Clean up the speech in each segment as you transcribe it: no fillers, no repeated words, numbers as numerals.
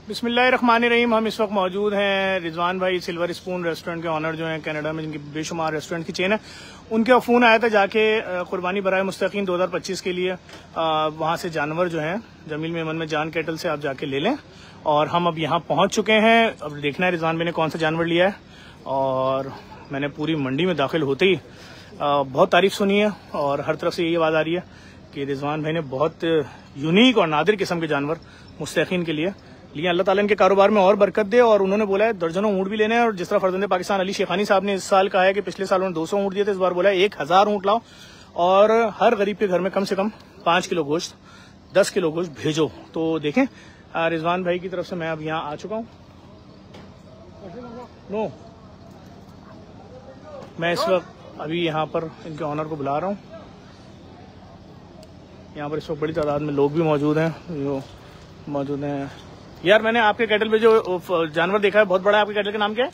बिस्मिल्लाहिर्रहमानिर्रहीम। हम इस वक्त मौजूद हैं रिजवान भाई सिल्वर स्पून रेस्टोरेंट के ऑनर जो हैं कनाडा में, जिनकी बेशुमार रेस्टोरेंट की चेन है। उनका फ़ोन आया था जाके कुर्बानी बराए मुस्तकीन 2025 के लिए वहाँ से जानवर जो हैं जमील मेमन में जान कैटल से आप जाके ले लें। और हम अब यहाँ पहुँच चुके हैं। अब देखना है रिजवान भाई ने कौन सा जानवर लिया है। और मैंने पूरी मंडी में दाखिल होते ही बहुत तारीफ सुनी है और हर तरफ से यही आवाज़ आ रही है कि रिजवान भाई ने बहुत यूनिक और नादिर किस्म के जानवर मुस्तकीन के लिए लिए। अल्लाह ताला इनके कारोबार में और बरकत दे। और उन्होंने बोला है दर्जनों ऊँट भी लेने हैं। और जिस तरह फर्जंदे पाकिस्तान अली शेखानी साहब ने इस साल कहा है कि पिछले साल उन्होंने 200 ऊँट दिए थे, इस बार बोला है 1000 ऊँट लाओ और हर गरीब के घर में कम से कम 5 किलो गोश्त 10 किलो गोश्त भेजो। तो देखें रिजवान भाई की तरफ से मैं अब यहाँ आ चुका हूँ। नो मैं इस वक्त अभी यहाँ पर इनके ऑनर को बुला रहा हूँ। यहाँ पर इस वक्त बड़ी तादाद में लोग भी मौजूद हैं जो मौजूद हैं। यार मैंने आपके कैटल पे जो जानवर देखा है बहुत बड़ा है। आपके कैटल का नाम क्या है?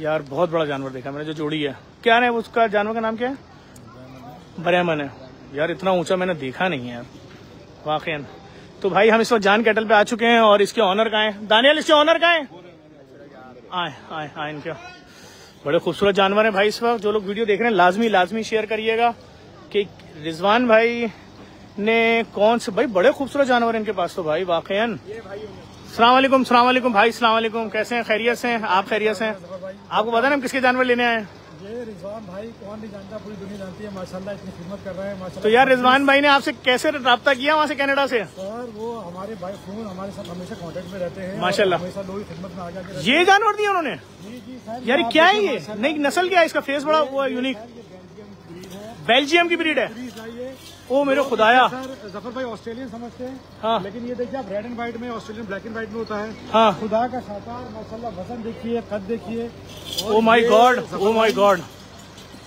यार बहुत बड़ा जानवर देखा है मैंने, जो जोड़ी है। क्या है उसका जानवर का नाम क्या है? ब्रेमन है। यार इतना ऊंचा मैंने देखा नहीं है यार वाकई। तो भाई हम इस वक्त जान कैटल पे आ चुके हैं और इसके ऑनर कहाँ हैं? दानियल, इसके ऑनर कहाँ हैं? आए आए आए इनके बड़े खूबसूरत जानवर हैं भाई। इस वक्त जो लोग वीडियो देख रहे हैं लाजमी शेयर करिएगा कि रिजवान भाई ने कौन से भाई बड़े खूबसूरत जानवर इनके पास तो भाई वाकईन। सलाम वालेकुम भाई, सलाम वालेकुम। कैसे हैं? खैरियत से हैं? आप खैरियत से हैं? आपको पता ना हम किसके जानवर लेने आए हैं? ये रिजवान भाई कौन नहीं जानता, पूरी दुनिया जानती है माशाल्लाह, इतनी खिदमत कर रहे हैं माशाल्लाह। तो यार रिजवान भाई ने आपसे कैसे रब्ता किया वहाँ से कनाडा से? सर वो हमारे भाई फोन हमारे साथ हमेशा कांटेक्ट में रहते हैं माशाल्लाह। हमेशा लोग खिदमत में आ जाते। ये जानवर दिया उन्होंने? जी सर। यार क्या है ये? नई नस्ल क्या है? इसका फेस बड़ा वो यूनिक बेल्जियम की ब्रीड है। ओ मेरे खुदाया। सर जफर भाई ऑस्ट्रेलियन समझते हैं हाँ। लेकिन ये देखिए आप रेड एंड व्हाइट में, ऑस्ट्रेलियन ब्लैक एंड व्हाइट में होता है। हाँ। खुदा का शातार माशाल्लाह, वजन देखिए, कद देखिए। Oh my God, oh my God.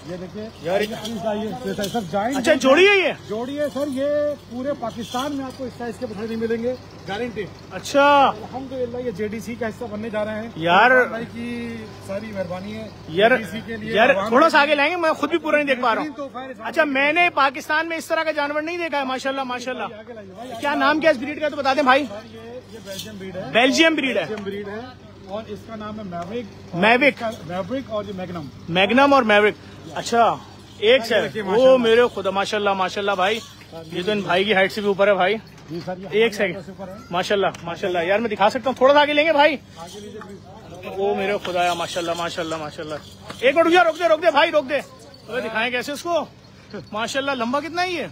ये देखिए यार सर जाइंट। अच्छा जोड़ी है ये? जोड़ी है सर। ये पूरे पाकिस्तान में आपको इस साइज के बछड़े नहीं मिलेंगे, गारंटी। अच्छा अल्हम्दुलिल्लाह ये जेडीसी का हिस्सा बनने जा रहे हैं। यार भाई की सारी मेहरबानी है यार JDC के लिए। यार थोड़ा सा आगे लाएंगे, मैं खुद भी पूरा नहीं देख पा रहा हूँ। अच्छा मैंने पाकिस्तान में इस तरह का जानवर नहीं देखा है माशाल्लाह माशाल्लाह। क्या नाम क्या इस ब्रीड का तो बता दें भाई? ये बेल्जियम ब्रीड है। बेल्जियम ब्रीड है। बेल्जियम ब्रीड है और इसका नाम है मैविक और ये मैग्नम और मैविक। अच्छा एक से वो मेरे खुदा माशाल्लाह माशाल्लाह भाई, ये तो इन भाई की हाइट से भी ऊपर है भाई। एक सेकंड माशाल्लाह यार मैं दिखा सकता हूँ, थोड़ा सा आगे लेंगे भाई। वो मेरे खुदाया माशाल्लाह माशाल्लाह माशाल्लाह। एक मिनट रुक दे भाई, रोक दे। तो दिखाएं कैसे उसको? माशाल्लाह लंबा कितना ही है।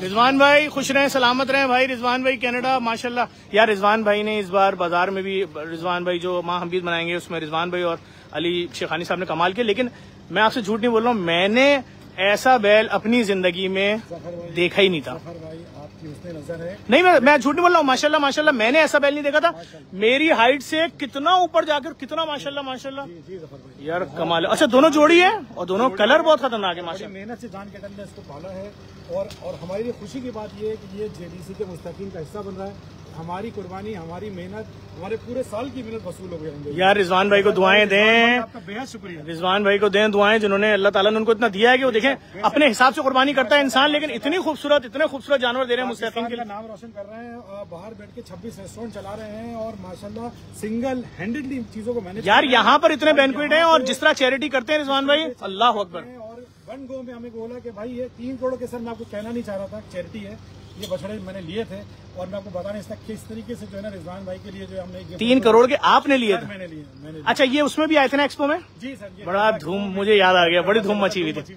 रिजवान भाई खुश रहें, सलामत रहें भाई। रिजवान भाई कनाडा माशाल्लाह। यार रिजवान भाई ने इस बार बाजार में भी, रिजवान भाई जो माँ हमदीद बनाएंगे उसमें रिजवान भाई और अली शेखानी साहब ने कमाल किया। लेकिन मैं आपसे झूठ नहीं बोल रहा हूँ, मैंने ऐसा बैल अपनी जिंदगी में देखा ही नहीं था। आपकी उसमें नजर है। नहीं मैं झूठ नहीं बोल रहा हूँ, माशाल्लाह माशाल्लाह मैंने ऐसा बैल नहीं देखा था। मेरी हाइट से कितना ऊपर जाकर कितना माशाल्लाह माशाल्लाह। यार कमाल है। अच्छा दोनों जोड़ी है और दोनों कलर बहुत खतरनाक है माशाल्लाह। मेहनत से जान कैटल ने इसको पाला है और हमारे लिए खुशी की बात यह है कि ये जेडीसी के मुस्तकीन का हिस्सा बन रहा है। हमारी कुर्बानी, हमारी मेहनत, हमारे पूरे साल की मेहनत वसूल हो गई। यार रिजवान भाई को दुआएं दें, आपका बेहद शुक्रिया। रिजवान भाई को दें दुआएं, जिन्होंने अल्लाह ताला ने उनको इतना दिया है कि वो देखें अपने हिसाब से कुर्बानी करता है इंसान, लेकिन इतने खूबसूरत जानवर दे रहे हैं मुस्तकीन के लिए। नाम रोशन कर रहे हैं, बाहर बैठ के 26 रेस्टोरेंट चला रहे हैं और माशाल्लाह सिंगल हैंडेडली चीजों को मैंने। यार यहाँ पर इतने बैंक्वेट हैं और जिस तरह चैरिटी करते हैं रिजवान भाई, अल्लाह अकबर। और वन गो में हमें बोला कि भाई ये 3 करोड़ के, सर मैं आपको कहना नहीं चाह रहा था, चैरिटी है। ये बछड़े मैंने लिए थे और मैं आपको बता नहीं सकता किस तरीके से जो है ना रिजवान भाई के लिए जो हमने 3 करोड़ के आपने लिए थे? मैंने लिए। अच्छा ये उसमें भी आए थे ना एक्सपो में? जी सर। बड़ा धूम, मुझे याद आ गया, बड़ी धूम मची हुई थी,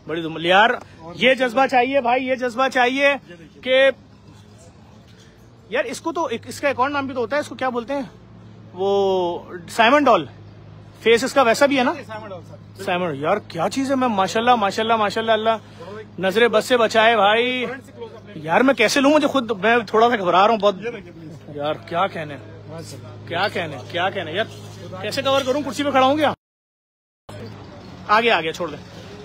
बड़ी धूम। यार ये जज्बा चाहिए भाई, ये जज्बा चाहिए कि यार इसको तो इसका अकाउंट नाम भी तो होता है, इसको क्या बोलते हैं वो, साइमन डॉल। फेस इसका वैसा भी है ना साइमन। यार क्या चीज है। मैं माशाल्लाह माशाल्लाह माशाल्लाह, अल्लाह नजरे बस से बचाए भाई। यार मैं कैसे लूं, मुझे खुद मैं थोड़ा सा घबरा रहा हूँ बहुत। यार क्या कहने यार कैसे कवर करूं, कुर्सी पे खड़ा हूँ क्या? आगे छोड़ दे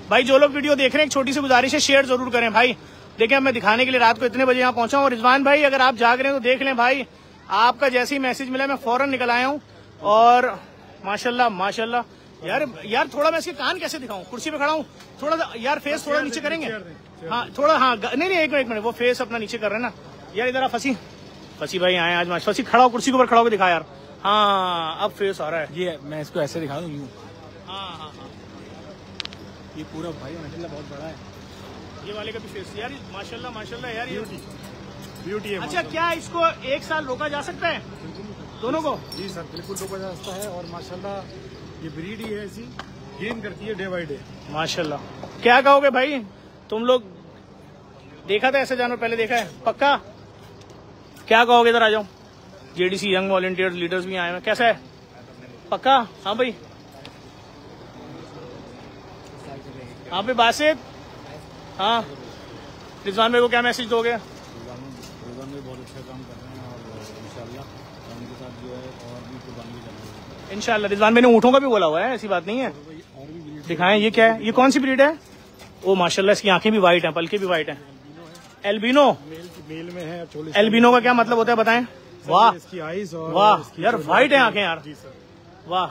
भाई। जो लोग वीडियो देख रहे हैं एक छोटी सी गुजारिश है, शेयर जरूर करें भाई। देखिए मैं दिखाने के लिए रात को इतने बजे यहाँ पहुंचा हूँ। रिजवान भाई अगर आप जाग रहे हैं तो देख लें भाई, आपका जैसे ही मैसेज मिला मैं फौरन निकल आया हूँ। और माशाल्लाह माशाल्लाह यार थोड़ा मैं इसके कान कैसे दिखाऊं, कुर्सी पे खड़ा हूँ। थोड़ा सा यार फेस थोड़ा नीचे करेंगे। हाँ थोड़ा, हाँ नहीं एक मिनट वो फेस अपना नीचे कर रहे हैं ना यार। इधर आप फंसी फसी भाई आए आज मैच। फसी खड़ा हो, कुर्सी के ऊपर खड़ा होकर दिखा यार। हाँ अब फेस आ रहा है। ये मैं इसको ऐसे दिखा दूँ यूँ। हाँ हाँ हाँ, ये पूरा भाई माशाल्लाह बहुत बड़ा है। ये वाले का भी फेस यार माशाल्लाह माशाल्लाह यार, ये ब्यूटी है। अच्छा क्या इसको 1 साल रोका जा सकता है दोनों को? जी सर बिल्कुल रोका जा सकता है, और माशाल्लाह ये ब्रीड ही है ऐसी, गेन करती है डे बाई डे। माशाल्लाह। क्या कहोगे भाई, तुम लोग देखा था ऐसे जानवर पहले देखा है पक्का? क्या कहोगे, इधर आ जाओ। जेडीसी यंग वॉलंटियर्स लीडर्स भी आए हैं, कैसा है पक्का? हाँ भाई, हाँ भाई बासित, हाँ रिजवान भाई को क्या मैसेज दोगे? रिजवान भाई बहुत अच्छा काम कर रहे हैं, और इंशाल्लाह उनके साथ जो है और भी कुर्बानी करेंगे इंशाल्लाह। रिजवान भाई ने ऊँटों का भी बोला हुआ है, ऐसी बात नहीं है। और भी दिखाएं ये क्या है, ये कौन सी ब्रीड है? ओ माशाल्लाह, इसकी आंखें भी वाइट हैं, पलके भी वाइट हैं। एल्बिनो, मेल में है। एल्बिनो का क्या मतलब होता है बताएं? वाह इसकी आईज और वाह यार, वाइट है आंखें यार। जी सर, वाह,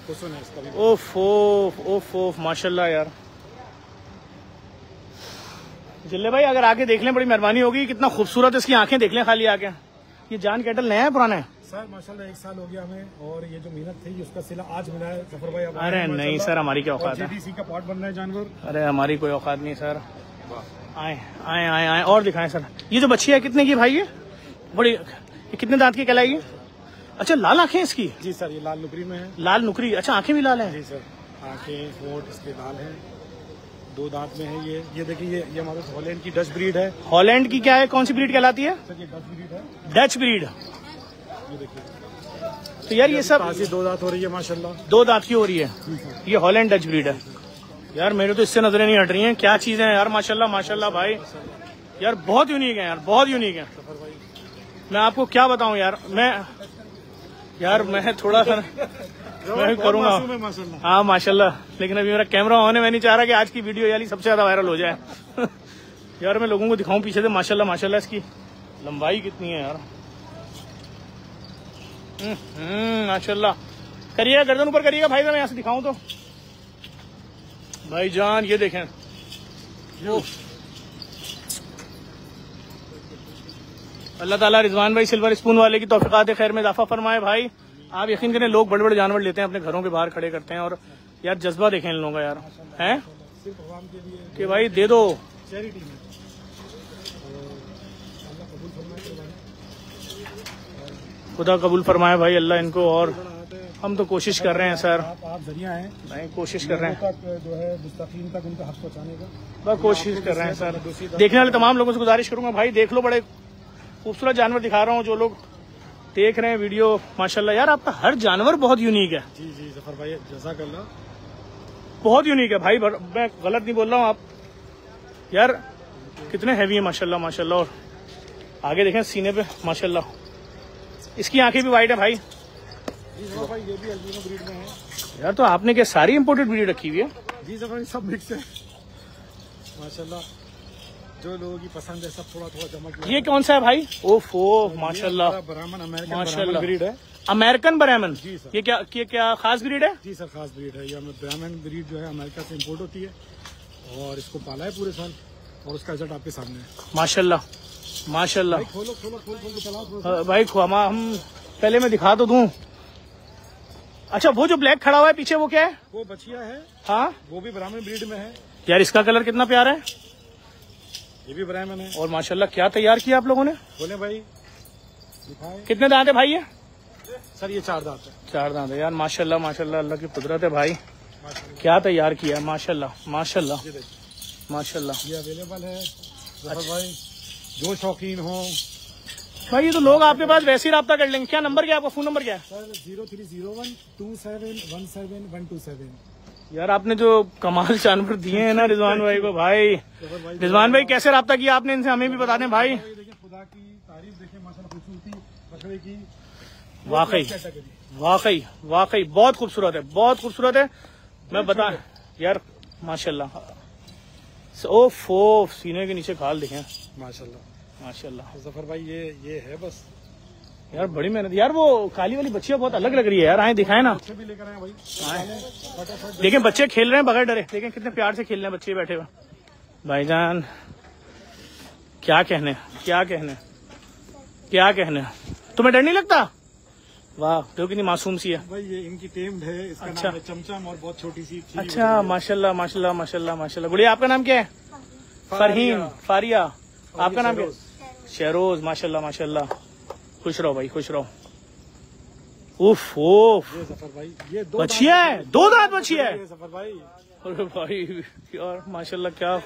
खुश है इसका भी। ओफ ओफ ओफ ओफ माशाल्लाह यार। जिल्ले भाई अगर आके देख लें बड़ी मेहरबानी होगी, कितना खूबसूरत इसकी आंखें देख लें खाली आके। ये जान कैटल नया है पुराना है? सर माशाल्लाह 1 साल हो गया हमें, और ये जो मेहनत थी उसका सिला आज मिला है। जफर भाई अब अरे नहीं सर, हमारी क्या औकात है। जेडीसी का पार्ट बन रहा है जानवर। अरे हमारी कोई औकात नहीं सर। आए आए आए आए और दिखाएं सर। ये जो बच्ची है कितने की भाई? ये बड़ी, ये कितने दांत की कहलाएगी? अच्छा लाल आंखें इसकी? जी सर, ये लाल नुकरी में है। लाल नुकरी, अच्छा आंखें भी लाल हैं? जी सर, आंखें होंठ इसके लाल हैं, 2 दांत में है। ये देखिए, ये हमारे हॉलैंड की डच ब्रीड है। हॉलैंड की क्या है, कौन सी ब्रीड कहलाती है? सर ये डच ब्रीड है। Dutch breed. ये देखिए, तो यार ये सब ताजी 2 दांत हो रही है माशाल्लाह। 2 दांत की हो रही है। ये हॉलैंड डच ब्रीड है यार। मेरे तो इससे नजरें नहीं हट रही हैं, क्या चीजें हैं यार माशाल्लाह माशाल्लाह भाई। यार बहुत यूनिक है यार, बहुत यूनिक है। मैं आपको क्या बताऊं यार, मैं थोड़ा सा मैं करूंगा। हाँ माशाल्लाह, लेकिन अभी मेरा कैमरा ऑन है, मैं नहीं चाह रहा कि आज की वीडियो याली सबसे ज्यादा वायरल हो जाए। यार मैं लोगों को दिखाऊं पीछे से माशाल्लाह माशाल्लाह इसकी लंबाई कितनी है यार। माशाल्लाह। करिएगा, गर्दन ऊपर करिएगा भाई, मैं यहाँ से दिखाऊं तो। भाईजान ये देखें, अल्लाह ताला रिजवान भाई सिल्वर स्पून वाले की तौफीकात खैर में इजाफा फरमाए। भाई आप यकीन करें, लोग बड़े बड़े जानवर लेते हैं अपने घरों के बाहर खड़े करते हैं, और यार जज्बा देखें इन लोगों का यार, हैं कि भाई दे दो। चैरिटी में खुदा कबूल फरमाए भाई अल्लाह इनको, और हम तो कोशिश कर रहे हैं सर। आप जरिया हैं, नहीं कोशिश कर रहे हैं, तक जो है मुस्तकीम तक उनका हक पहुंचाने का बस कोशिश कर रहे हैं सर। देखने वाले तमाम लोगों से गुजारिश करूंगा भाई देख लो, बड़े खूबसूरत जानवर दिखा रहा हूँ, जो लोग देख रहे हैं वीडियो माशाल्लाह। यार आपका हर जानवर बहुत यूनिक है। जी जी जफर भाई, जज़ाकल्लाह, बहुत यूनिक है भाई, मैं गलत नहीं बोल रहा हूँ। आप यार कितने हैवी है माशाल्लाह माशाल्लाह, और आगे देखें सीने पे माशाल्लाह, इसकी आंखें भी वाइट है भाई। जी जफर भाई, ये भी अल्बिनो ब्रीड में है। यार तो आपने क्या सारी इम्पोर्टेड ब्रीड रखी हुई है? जी जफर भाई, सब मिक्स है माशाल्लाह, जो लोगों की पसंद है सब थोड़ा थोड़ा जमा। ये कौन सा है भाई? ओफो माशाल्लाह ब्राह्मण, अमेरिकन माशाल्लाह ब्रीड है। अमेरिकन ब्राह्मण। जी सर। ये क्या खास ब्रीड है? जी सर, खास ब्रीड है। ये ब्राह्मण ब्रीड जो है अमेरिका से इम्पोर्ट होती है, और इसको पाला है पूरे साल, और उसका रिजल्ट आपके सामने है माशाल्लाह माशाल्लाह। खोलो खोलो खोल खोल के चलाओ भाई हम पहले मैं दिखा तो दूं। अच्छा वो जो ब्लैक खड़ा हुआ है पीछे वो क्या है? वो बछिया है। हाँ वो भी ब्राह्मण ब्रीड में है। यार इसका कलर कितना प्यारा है, ये भी ब्राह्मण है। और माशाल्लाह क्या तैयार किया आप लोगों ने। बोले भाई, दिखाए। कितने दांत है भाई ये? सर ये 4 दांत है। 4 दांत है यार, माशाल्लाह माशाल्लाह, अल्लाह की कुदरत है भाई, क्या तैयार किया है माशाल्लाह माशाल्लाह माशाल्लाह। ये अवेलेबल है जफर भाई, जो शौकीन हो। भाई ये तो लोग आपके पास वैसे ही रब्ता कर लेंगे। क्या नंबर क्या है आपका, फोन नंबर क्या है? सर 0301 2717 यार आपने जो कमाल जानवर दिए हैं ना रिजवान भाई को, भाई रिजवान भाई कैसे रब्ता किया आपने इनसे, हमें भी बता दें भाई। देखिए खुदा की तारीफ, देखिए माशाल्लाह खूबसूरती बकरे की, वाकई वाकई वाकई बहुत खूबसूरत है, बहुत खूबसूरत है। मैं बता यार माशाल्लाह, ओफ सीने के नीचे खाल देखें माशाल्लाह माशाल्लाह। जफर भाई ये है बस यार बड़ी मेहनत। यार वो काली वाली बच्चियां बहुत अलग लग रही है यार, आए दिखाए ना। बच्चे भी लेकर आए भाई, देखें बच्चे खेल रहे हैं बगैर डरे, देखें कितने प्यार से खेल रहे हैं बच्चे बैठे हुए। भाईजान क्या कहने, क्या कहने, क्या कहने। तुम्हें डर नहीं लगता? वाह, देखो कितनी मासूम सी है भाई। ये इनकी टेम्ड है, इसका अच्छा। नाम है चमचम और बहुत छोटी सी। अच्छा, माशाल्लाह माशाल्लाह माशाल्लाह माशाल्लाह। गुड़िया आपका नाम क्या है? फरहीन, फारिया। आपका नाम क्या है? शहरोज। माशाल्लाह माशाल्लाह। खुश रहो भाई, खुश रहो। उफ उफ, ये सफर भाई, ये बछिया है, 2 दांत बछिया है। सफर भाई। अरे भाई यार माशाल्लाह, क्या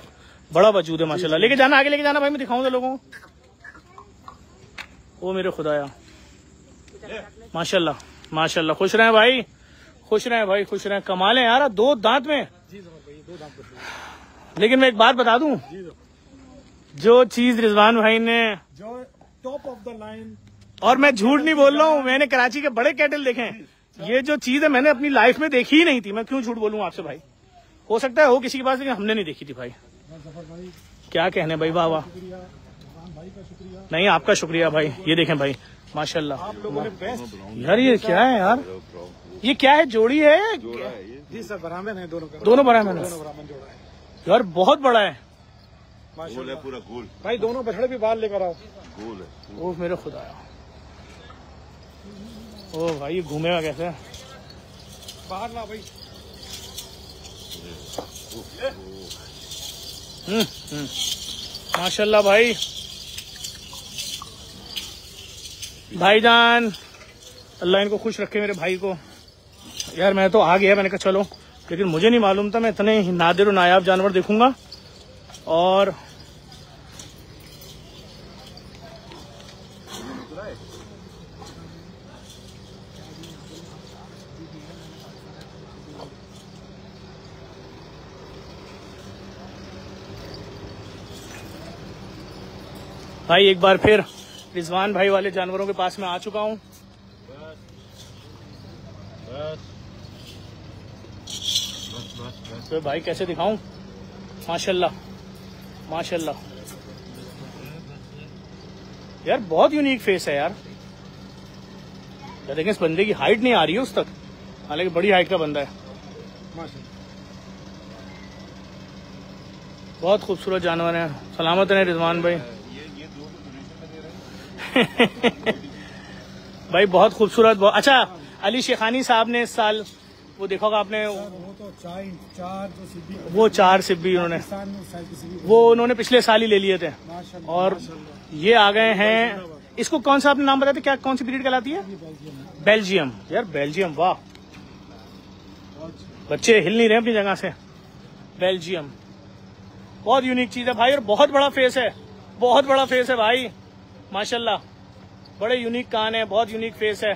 बड़ा वजूद है माशाल्लाह। लेके जाना, आगे लेके जाना भाई, मैं दिखाऊंगा लोगों को। ओ मेरे खुदाया, माशाल्लाह माशाल्लाह। खुश रहे भाई, खुश रहे भाई, खुश रहे। कमाल है यार, 2 दांत में। जी सफर भाई, 2 दांत। लेकिन मैं एक बात बता दूं, जो चीज रिजवान भाई ने, जो टॉप ऑफ द लाइन, और मैं झूठ नहीं बोल रहा हूँ, मैंने कराची के बड़े कैटल देखे हैं। ये जो चीज है मैंने अपनी लाइफ में देखी ही नहीं थी। मैं क्यों झूठ बोलूँ आपसे भाई, हो सकता है हो किसी के पास, लेकिन हमने नहीं देखी थी भाई। क्या कहने भाई, वाह वाह। नहीं, आपका शुक्रिया भाई। ये देखें भाई माशाल्लाह। आप लोगों ने बेस्ट। यार ये क्या है यार, ये क्या है? जोड़ी है? जी सर, बरामन है दोनों का। दोनों बरामन है दोनों बरामन जोड़ा है यार, बहुत बड़ा है माशाल्लाह। पूरा गोल भाई दोनों बछड़े भी बाहर लेकर आओ। गोल है। ओ मेरे खुदाया, ओ भाई ये घूमेगा कैसे? बाहर ला भाई। माशाल्लाह भाई। भाईजान अल्लाह इनको खुश रखे, मेरे भाई को। यार मैं तो आ गया, मैंने कहा चलो, लेकिन मुझे नहीं मालूम था मैं इतने नादिर और नायाब जानवर देखूंगा। और भाई एक बार फिर रिजवान भाई वाले जानवरों के पास में आ चुका हूँ। तो भाई कैसे दिखाऊं? माशाल्लाह माशाल्लाह यार, बहुत यूनिक फेस है यार। क्या देखें, इस बंदे की हाइट नहीं आ रही है उस तक, हालांकि बड़ी हाइट का बंदा है। माशाल्लाह बहुत खूबसूरत जानवर है। सलामत है रिजवान भाई। भाई बहुत खूबसूरत, बहुत अच्छा। अली शेखानी साहब ने इस साल, वो देखा होगा आपने, वो तो 4 जो सिब्बी, वो 4 सिब्बी उन्होंने, पाकिस्तान में शायद किसी भी वो उन्होंने पिछले साल ही ले लिए थे। माशाल्लाह, और माशाल्लाह। ये आ गए हैं। इसको कौन सा आपने नाम बताया था, क्या कौन सी ब्रीड कहलाती है? बेल्जियम। यार बेल्जियम, वाह, बच्चे हिल नहीं रहे अपनी जगह से। बेल्जियम बहुत यूनिक चीज है भाई, और बहुत बड़ा फेस है, बहुत बड़ा फेस है भाई माशाल्लाह। बड़े यूनिक कान है, बहुत यूनिक फेस है।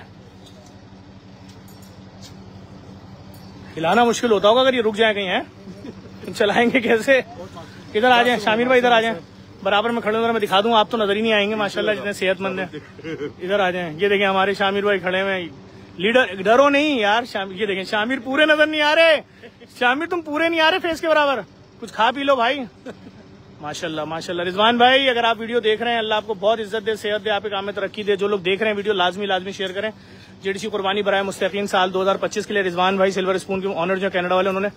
हिलाना मुश्किल होता होगा अगर ये रुक जाए कहीं, है चलाएंगे कैसे? इधर आ जाए शामिर भाई, इधर आ जाए, बराबर में खड़े हो, मैं दिखा दूं, आप तो नजर ही नहीं आएंगे माशाल्लाह, जितने सेहतमंद हैं। इधर आ जाए, ये देखें हमारे शामिर भाई खड़े हुए हैं। लीडर, डरो नहीं यार। ये देखें शामिर पूरे नजर नहीं आ रहे। शामिर तुम पूरे नहीं आ रहे फेस के बराबर, कुछ खा पी लो भाई। माशाल्लाह माशाल्लाह। रिजवान भाई अगर आप वीडियो देख रहे हैं, अल्लाह आपको बहुत इज्जत दे, सेहत दे, आपके काम में तरक्की दे। जो लोग देख रहे हैं वीडियो, लाजमी शेयर करें। जेडीसी कुर्बानी बराए मुस्तकीन साल 2025 के लिए रिजवान भाई सिल्वर स्पून के ऑनर जो कनाडा वाले, उन्होंने,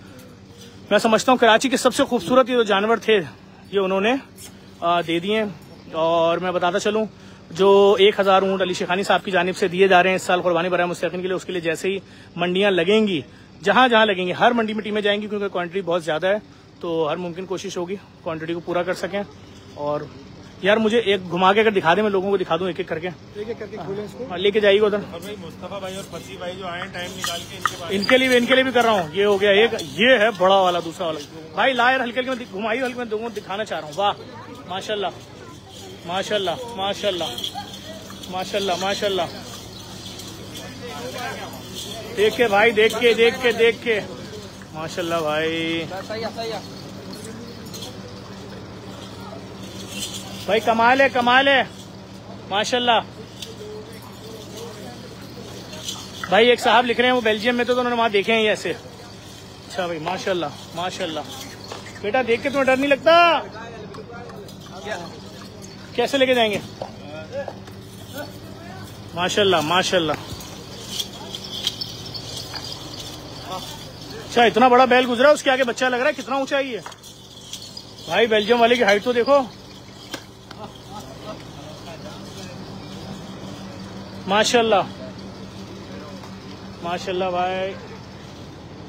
मैं समझता हूँ कराची के सबसे खूबसूरत ये जो जानवर थे, ये उन्होंने दे दिए। और मैं बताता चलूँ, जो 1000 ऊँट अली शेखानी साहब की जानिब से दिए जा रहे हैं इस साल कुर्बानी बराए मुस्तकीन के लिए, उसके लिए जैसे ही मंडियाँ लगेंगी, जहाँ जहाँ लगेंगी, हर मंडी में टीमें जाएंगी, क्योंकि क्वांटिटी बहुत ज्यादा है। तो हर मुमकिन कोशिश होगी क्वांटिटी को पूरा कर सकें। और यार मुझे एक घुमा के अगर दिखा दे, मैं लोगों को दिखा दूं एक एक करके खोलें इसको। लेके जाइएगा उधर। और भाई मुस्तफा भाई और फसी भाई जो आए टाइम निकाल के, इनके लिए भी कर रहा हूँ। ये हो गया एक, ये है बड़ा वाला, दूसरा वाला भाई ला यार, हल्के हल्के घुमाई, हल्के में लोगों को दिखाना चाह रहा हूँ। वाह माशाल्लाह माशाल्लाह माशाल्लाह माशाल्लाह माशाल्लाह। देख के भाई, देख के माशाल्लाह भाई। भाई कमाल है माशाल्लाह। भाई एक साहब लिख रहे हैं वो बेल्जियम में, तो उन्होंने वहां देखे हैं ये ऐसे। अच्छा भाई माशाल्लाह। बेटा देख के तुम्हें डर नहीं लगता? कैसे लेके जाएंगे? माशाल्लाह। अच्छा इतना बड़ा बैल गुजरा, उसके आगे बच्चा लग रहा है, कितना ऊंचा है ये भाई। बेल्जियम वाले की हाइट तो देखो, माशाल्लाह माशाल्लाह भाई।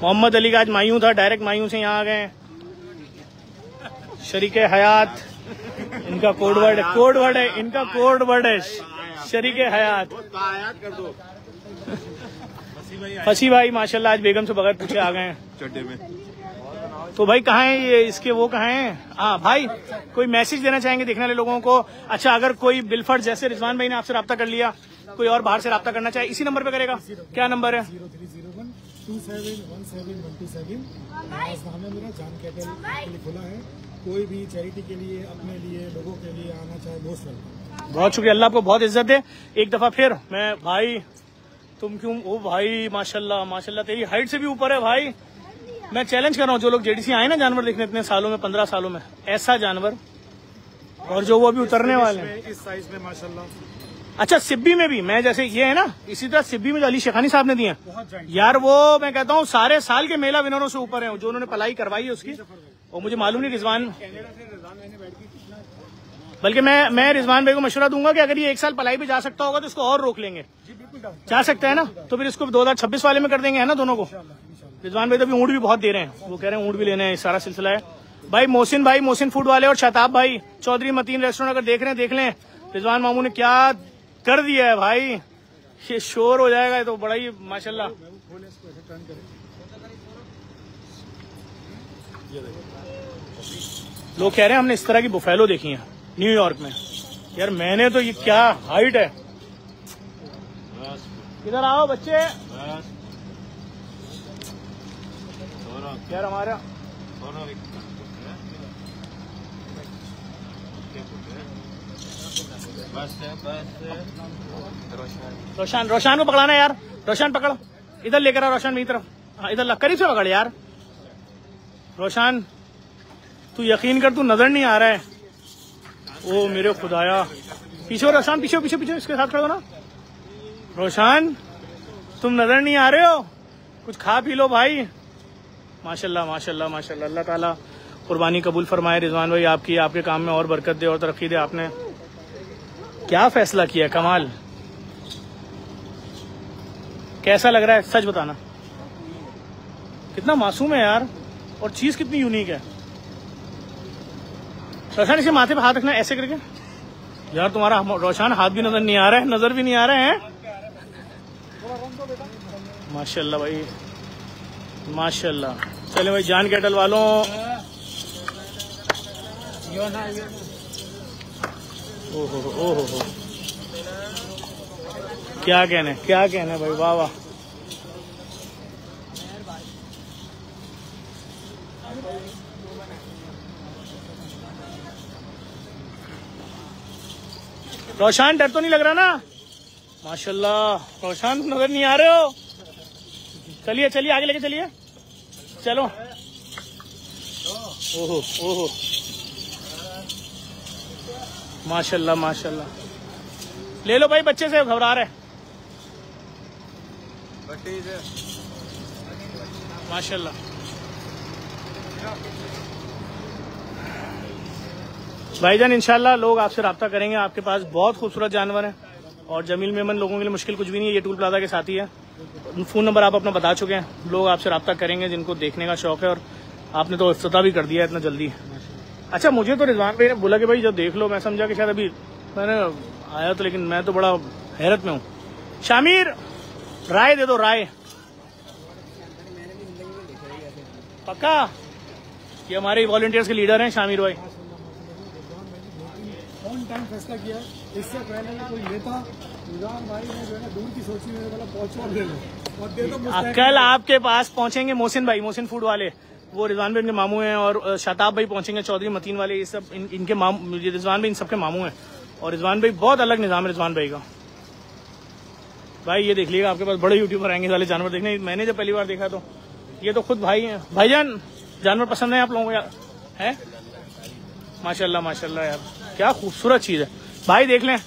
मोहम्मद अली का आज मायूं था, डायरेक्ट मायूं से यहाँ आ गए। शरीके हयात इनका कोडवर्ड है, कोडवर्ड है इनका, कोडवर्ड है शरीके हयात। फसी भाई माशाल्लाह आज बेगम से बगैर पूछे आ गए चड्डे में। तो भाई कहाँ है ये, इसके वो कहाँ हैं? हाँ भाई, कोई मैसेज देना चाहेंगे देखने वाले लोगों को? अच्छा, अगर कोई बिलफर्ड जैसे रिजवान भाई ने आपसे रब्ता कर लिया, कोई और बाहर से रब्ता करना चाहे, इसी नंबर पे करेगा? क्या नंबर है? 030127127127। नाम है मेरा, जान कैटल के लिए खुला है। कोई भी चैरिटी के लिए, अपने लिए, लोगों के लिए आना चाहे, मोस्ट वेलकम। बहुत शुक्रिया, अल्लाह आपको बहुत इज्जत दे। एक दफा फिर मैं भाई, तुम क्यों ओ भाई माशाल्लाह माशाल्लाह, तेरी हाइट से भी ऊपर है भाई। मैं चैलेंज कर रहा हूँ, जो लोग जेडीसी आए ना जानवर देखने इतने सालों में, 15 सालों में, ऐसा जानवर, और जो वो अभी उतरने वाले हैं इस साइज में माशाल्लाह। अच्छा, सिब्बी में भी मैं जैसे ये है ना, इसी तरह सिब्बी में जो अली शेखानी साहब ने दिए हैं यार, वो मैं कहता हूँ सारे साल के मेला विनरों से ऊपर है, जो उन्होंने पलाई करवाई है उसकी। और मुझे मालूम नहीं रिजवान, बल्कि मैं रिजवान भाई को मशवरा दूंगा कि अगर ये 1 साल पलाई पे जा सकता होगा तो इसको और रोक लेंगे। जा सकता है ना, तो फिर इसको 2026 वाले में कर देंगे, है ना दोनों को। रिजवान भाई तो अभी ऊँट भी बहुत दे रहे हैं, वो कह रहे हैं ऊँट भी लेने हैं, सारा सिलसिला है भाई। मोहसिन फूड वाले और शताब भाई, चौधरी मतीन रेस्टोरेंट अगर देख रहे हैं देख लें, रिजवान मामू ने क्या कर दिया है भाई, ये शोर हो जाएगा, तो बड़ा ही माशाल्लाह। लोग कह रहे हैं हमने इस तरह की बुफेलो देखी है न्यूयॉर्क में। यार मैंने तो, ये क्या हाइट है। इधर आओ बच्चे यार, हमारा रोशान को पकड़ाना यार, रोशान पकड़, इधर लेकर आ रोशान मेरी तरफ। हाँ इधर करीब से पकड़ यार रोशान, तू यकीन कर तू नजर नहीं आ रहा है। ओ मेरे खुदाया, पीछे रोशान, पीछे पीछे पीछे इसके साथ खड़ो ना। रोशान तुम नजर नहीं आ रहे हो, कुछ खा पी लो भाई। माशाल्लाह माशाल्लाह माशाल्लाह, अल्लाह ताला कुर्बानी कबूल फरमाए। रिजवान भाई आपकी, आपके काम में और बरकत दे और तरक्की दे। आपने क्या फैसला किया, कमाल। कैसा लग रहा है सच बताना, कितना मासूम है यार, और चीज कितनी यूनिक है। रोशान इसे माथे पे हाथ रखना ऐसे करके। यार तुम्हारा रोशान हाथ भी नजर नहीं आ रहा है, नजर भी नहीं आ रहे हैं। माशाल्लाह भाई माशाल्लाह। चले भाई जान कैटल वालों, ओहो क्या कहने भाई, वाह वाह। रोशान डर तो नहीं लग रहा ना? माशाल्लाह रोशान नजर नहीं आ रहे हो। चलिए चलिए आगे लेके चलिए, चलो। ओहो ओहो माशाल्लाह माशाल्लाह। ले लो भाई, बच्चे से घबरा रहे। माशाल्लाह भाईजान, इंशाल्लाह लोग आपसे रब्ता करेंगे। आपके पास बहुत खूबसूरत जानवर हैं, और जमील मेमन लोगों के लिए मुश्किल कुछ भी नहीं है, ये टूल प्लाजा के साथ ही है। फ़ोन नंबर आप अपना बता चुके हैं, लोग आपसे रब्ता करेंगे जिनको देखने का शौक है। और आपने तो इफ्तिताह भी कर दिया इतना जल्दी। अच्छा, मुझे तो रिजवान भाई ने बोला कि भाई जब देख लो, मैं समझा कि शायद अभी मैंने आया तो, लेकिन मैं तो बड़ा हैरत में हूँ। शामिर राय दे दो, राय पक्का। ये हमारे वॉलंटियर्स के लीडर हैं शामिर भाई। टाइम फैसला किया, इससे पहले कोई लेता, रिजवान भाई ने जो है दूर की सोची, मेरे बोला पहुंचो ले लो और दे दो। कल आपके पास पहुंचेंगे मोहसिन भाई, मोहसिन फूड वाले, वो रिजवान भाई इनके मामू हैं, और शताब भाई पहुंचेंगे, चौधरी मतीन वाले, ये सब इनके मामू, रिजवान भाई इन सबके मामू हैं। और रिजवान भाई बहुत अलग निजाम है रिजवान भाई का। भाई ये देख लीजिएगा, आपके पास बड़े यूट्यूबर आएंगे वाले जानवर देखने। मैंने जब पहली बार देखा तो ये तो खुद भाई हैं। भाईजान जानवर पसंद है आप लोगों को यार? है माशाल्लाह माशाल्लाह यार, क्या खूबसूरत चीज है भाई, देख लें,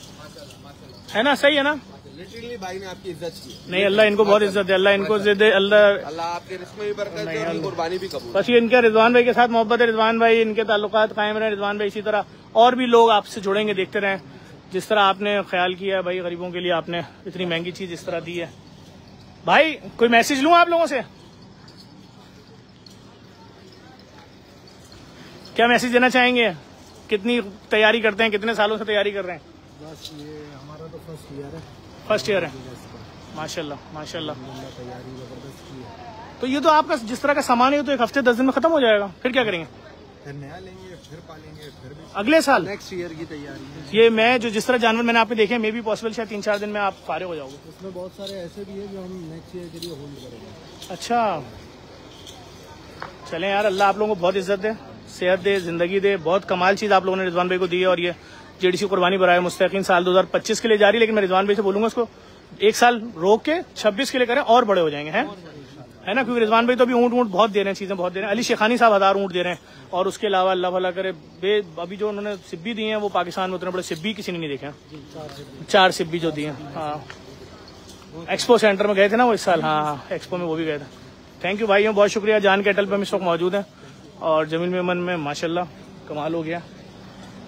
है ना? सही है ना? लिटरली भाई ने आपकी इज्जत की। नहीं, अल्लाह इनको बहुत इज्जत दे, अल्लाह इनको इज्जत दे, अल्लाह आपके रिस्क में भी बरकत दे और कुर्बानी भी कबूल। बस ये इनके रिजवान भाई के साथ मोहब्बत है, रिजवान भाई इनके ताल्लुकात कायम रहे, रिजवान भाई इसी तरह और भी लोग आपसे जुड़ेंगे, देखते रहें। जिस तरह आपने ख्याल किया है भाई गरीबों के लिए, आपने इतनी महंगी चीज इस तरह दी है। भाई कोई मैसेज लूं आप लोगों से, क्या मैसेज देना चाहेंगे? कितनी तैयारी करते हैं, कितने सालों से तैयारी कर रहे हैं? बस ये हमारा तो फर्स्ट ईयर है। फर्स्ट ईयर है, माशाल्लाह माशाल्लाह। तैयारी जबरदस्त की है। तो ये तो आपका जिस तरह का सामान है तो एक हफ्ते 10 दिन में खत्म हो जाएगा, फिर क्या करेंगे? फिर नया लेंगे, फिर पालेंगे, फिर भी अगले साल नेक्स्ट ईयर की तैयारी है। ये मैं जो जिस तरह जानवर मैंने आपने देखे, मे भी पॉसिबल शायद 3-4 दिन में आप फारिग हो जाओगे। इसमें बहुत सारे ऐसे भी है जो हम नेक्स्ट ईयर के लिए होल्ड करेंगे। अच्छा चलें यार, अल्लाह आप लोगों को बहुत इज्जत दे, सेहत दे, जिंदगी दे। बहुत कमाल चीज आप लोगों ने रिजवान भाई को दी है। और ये जेडीसी कुर्बानी बराए मुस्तकीन साल 2025 के लिए जारी, लेकिन मैं रिजवान भाई से बोलूंगा उसको एक साल रोक के 26 के लिए करें और बड़े हो जाएंगे, हैं है ना? क्योंकि रिजवान भाई तो अभी ऊँट बहुत दे रहे हैं, चीजें बहुत दे रहे हैं। अली शेखानी साहब 1000 ऊँट दे रहे हैं, और उसके अलावा अल्लाह भला करे अभी जो उन्होंने सिब्बी दी है वो पाकिस्तान में उतने बड़े सिब्बी किसी ने नहीं देखे, 4 सिब्बी जो दिए। हाँ एक्सपो सेंटर में गए थे ना वो इस साल, हाँ एक्सपो में वो भी गए थे। थैंक यू भाई, बहुत शुक्रिया। जान कैटल पे हम इस वक्त मौजूद हैं और जमील मेमन में माशाल्लाह कमाल हो गया।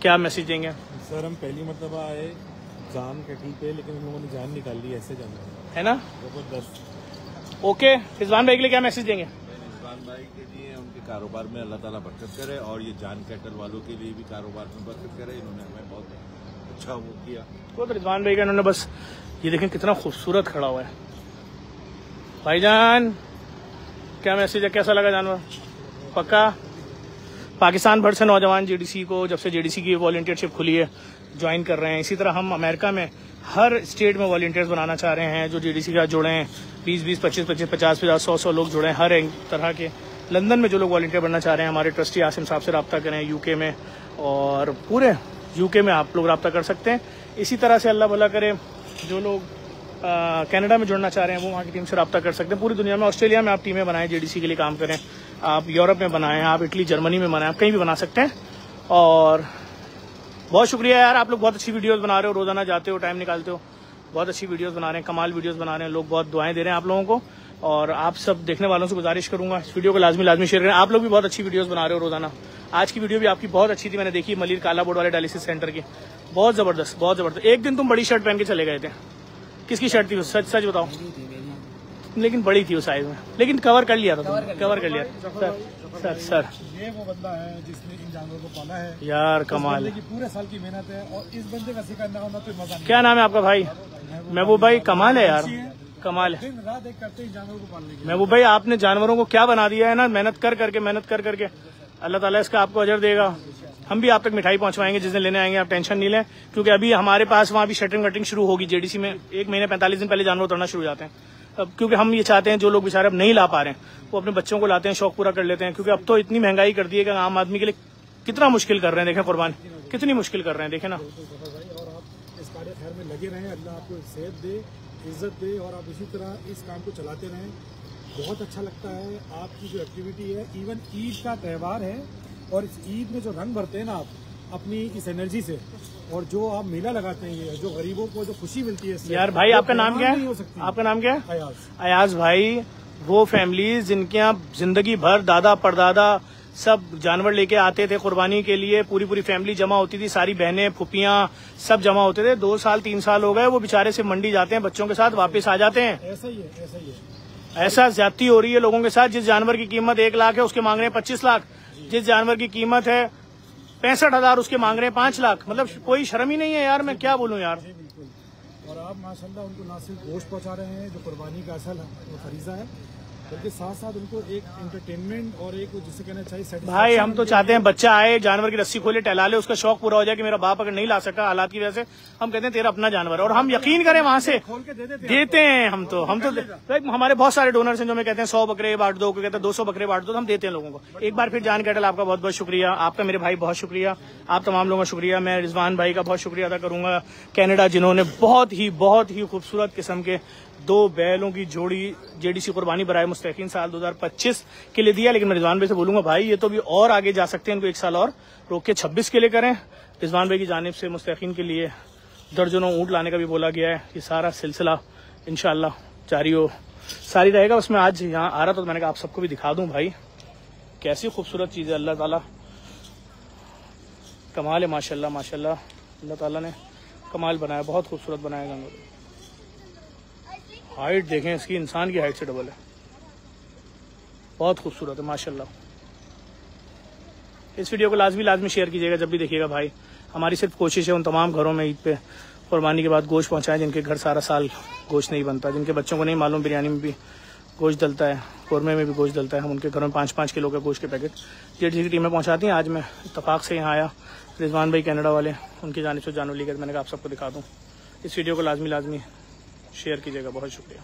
क्या मैसेज देंगे? सर हम पहली मरतबा आए जान कैटल पे, लेकिन उन लोगों ने जान निकाल ली, ऐसे जानवर है ना? जबरदस्त। ओके, रिजवान भाई के लिए क्या मैसेज देंगे? रिजवान भाई के लिए उनके कारोबार में अल्लाह ताला बरकत करे, और ये जान कैटल वालों के लिए भी कारोबार में बरकत करे। इन्होंने हमें बहुत अच्छा वो किया। तो रिजवान भाई का इन्होंने बस ये देखें कितना खूबसूरत खड़ा हुआ है। भाईजान क्या मैसेज है, कैसा लगा जानवर? पक्का पाकिस्तान भर से नौजवान जेडीसी को, जब से जेडीसी की वॉलंटियरशिप खुली है, ज्वाइन कर रहे हैं। इसी तरह हम अमेरिका में हर स्टेट में वॉलंटियर्स बनाना चाह रहे हैं जो जेडीसी का जुड़े हैं। 20-20, 25-25, 50-50, 100-100 लोग जुड़े हैं हर एक तरह के। लंदन में जो लोग वॉलंटियर बनना चाह रहे हैं, हमारे ट्रस्टी आसिम साहब से रब्ता करें यूके में, और पूरे यूके में आप लोग रब्ता कर सकते हैं। इसी तरह से अल्लाह भला करे जो लोग कनाडा में जुड़ना चाह रहे हैं वो वहाँ की टीम से रब्ता कर सकते हैं। पूरी दुनिया में, ऑस्ट्रेलिया में आप टीमें बनाएं, जेडीसी के लिए काम करें। आप यूरोप में बनाएं, आप इटली जर्मनी में बनाएं, आप कहीं भी बना सकते हैं। और बहुत शुक्रिया यार, आप लोग बहुत अच्छी वीडियोस बना रहे हो, रोजाना जाते हो, टाइम निकालते हो, बहुत अच्छी वीडियोस बना रहे हैं, कमाल वीडियोस बना रहे हैं। लोग बहुत दुआएं दे रहे हैं आप लोगों को, और आप सब देखने वालों से गुजारिश करूंगा इस वीडियो को लाजमी शेयर करें। आप लोग भी बहुत अच्छी वीडियोस बना रहे हो रोजाना। आज की वीडियो भी आपकी बहुत अच्छी थी, मैंने देखी, मलिर काला बोर्ड वाले डायलिसिस सेंटर की, बहुत जबरदस्त बहुत जबरदस्त। एक दिन तुम बड़ी शर्ट पहन के चले गए थे, किसकी शर्ट थी? सच सच बताओ। लेकिन बड़ी थी उस साइज में, लेकिन कवर कर लिया था, कवर कर लिया। सर ये वो बंदा है जिसने इन जानवरों को पाला है यार, कमाल है। पूरे साल की मेहनत है, और इस बंदे का जिक्र ना होना तो मजा नहीं। क्या नाम है आपका भाई? महबूब भाई, कमाल है यार, कमाल है। दिन रात एक करते हैं जानवरों को पालने के लिए। महबूब भाई आपने जानवरों को क्या बना दिया है ना, मेहनत कर करके। अल्लाह ताला इसका आपको अजर देगा। हम भी आप तक मिठाई पहुंचवाएंगे जिस दिन लेने आएंगे, आप टेंशन नहीं लें। क्योंकि अभी हमारे पास वहाँ भी शटरिंग वटरिंग शुरू होगी जेडीसी में। 1 महीने 45 दिन पहले जानवर उतरना शुरू हो जाते हैं। अब क्योंकि हम ये चाहते हैं जो लोग बेचारे अब नहीं ला पा रहे हैं वो अपने बच्चों को लाते हैं, शौक पूरा कर लेते हैं। क्योंकि अब तो इतनी महंगाई कर दी है कि आम आदमी के लिए कितना मुश्किल कर रहे हैं। देखें कुर्बान कितनी मुश्किल कर रहे हैं, देखें ना। और आप इस कार्य खैर में लगे रहें, अल्लाह आपको सेहत दे, इज्जत दे, और आप इसी तरह इस काम को चलाते रहें। बहुत अच्छा लगता है आपकी जो एक्टिविटी है। इवन ईद का त्यौहार है, और इस ईद में जो रंग भरते हैं ना आप अपनी इस एनर्जी से, और जो आप मेला लगाते हैं, जो गरीबों को जो खुशी मिलती है इससे, यार भाई आपका नाम क्या है? आपका नाम क्या है? अयाज भाई। वो फैमिलीज जिनके यहाँ जिंदगी भर दादा परदादा सब जानवर लेके आते थे कुर्बानी के लिए, पूरी फैमिली जमा होती थी, सारी बहनें फुपियां सब जमा होते थे। 2 साल 3 साल हो गए वो बेचारे से मंडी जाते हैं, बच्चों के साथ वापस आ जाते हैं। ऐसा ही है। ऐसा ज्यादती हो रही है लोगों के साथ। जिस जानवर की कीमत 1 लाख है उसके मांग रहे हैं 25 लाख। जिस जानवर की कीमत है 65,000 उसके मांग रहे हैं 5 लाख। मतलब कोई शर्म ही नहीं है यार, मैं क्या बोलूं यार। और आप माशाल्लाह उनको ना सिर्फ गोश्त पहुंचा रहे हैं जो कुर्बानी का असल फरीजा है, बल्कि साथ साथ उनको एक एंटरटेनमेंट और एक जिसे कहना चाहिए भाई हम तो चाहते हैं बच्चा आए, जानवर की रस्सी खोले, टहला ले, उसका शौक पूरा हो जाए कि मेरा बाप अगर नहीं ला सका हालात की वजह से, हम कहते हैं तेरा अपना जानवर। और हम यकीन करें वहां से देते हैं। हम तो हमारे बहुत सारे डोनर्स हैं जो हमें कहते हैं 100 बकरे बांट दो, कहते हैं 200 बकरे बांट दो, तो हम देते हैं लोगों को। एक बार फिर जान कैटल आपका बहुत बहुत शुक्रिया, आपका मेरे भाई बहुत शुक्रिया, आप तमाम लोगों का शुक्रिया। मैं रिजवान भाई का बहुत शुक्रिया अदा करूंगा कनाडा, जिन्होंने बहुत ही खूबसूरत किस्म के 2 बैलों की जोड़ी जेडीसी कुर्बानी बराए मुस्तकीन साल 2025 के लिए दिया। लेकिन मैं रिजवान भाई से बोलूंगा भाई ये तो भी और आगे जा सकते हैं, इनको 1 साल और रोक के 26 के लिए करें। रिजवान भाई की जानिब से मुस्तकीन के लिए दर्जनों ऊँट लाने का भी बोला गया है। ये सारा सिलसिला इंशाल्लाह जारी रहेगा। उसमें आज यहाँ आ रहा तो मैंने कहा आप सबको भी दिखा दूं भाई, कैसी खूबसूरत चीज़ है। अल्लाह ताला कमाल है, माशाल्लाह माशाल्लाह। अल्लाह ताला ने कमाल बनाया, बहुत खूबसूरत बनाया जानवर। हाइट देखें इसकी, इंसान की हाइट से डबल है, बहुत खूबसूरत है माशाल्लाह। इस वीडियो को लाजमी शेयर कीजिएगा जब भी देखिएगा भाई। हमारी सिर्फ कोशिश है उन तमाम घरों में ईद पे कुर्बानी के बाद गोश्त पहुंचाएं जिनके घर सारा साल गोश्त नहीं बनता, जिनके बच्चों को नहीं मालूम बिरयानी में भी गोश्त डलता है, कौरमे में भी गोश्त डलता है। हम उनके घरों में 5-5 किलो का गोश्त के पैकेट जेडी की टीमें पहुंचाती हैं। आज मैं इत्तफाक से यहाँ आया, रिजवान भाई कनाडा वाले, उनकी जानिब से जानवर लेकर मैंने कहा आप सबको दिखा दूँ। इस वीडियो को लाजमी शेयर कीजिएगा। बहुत शुक्रिया।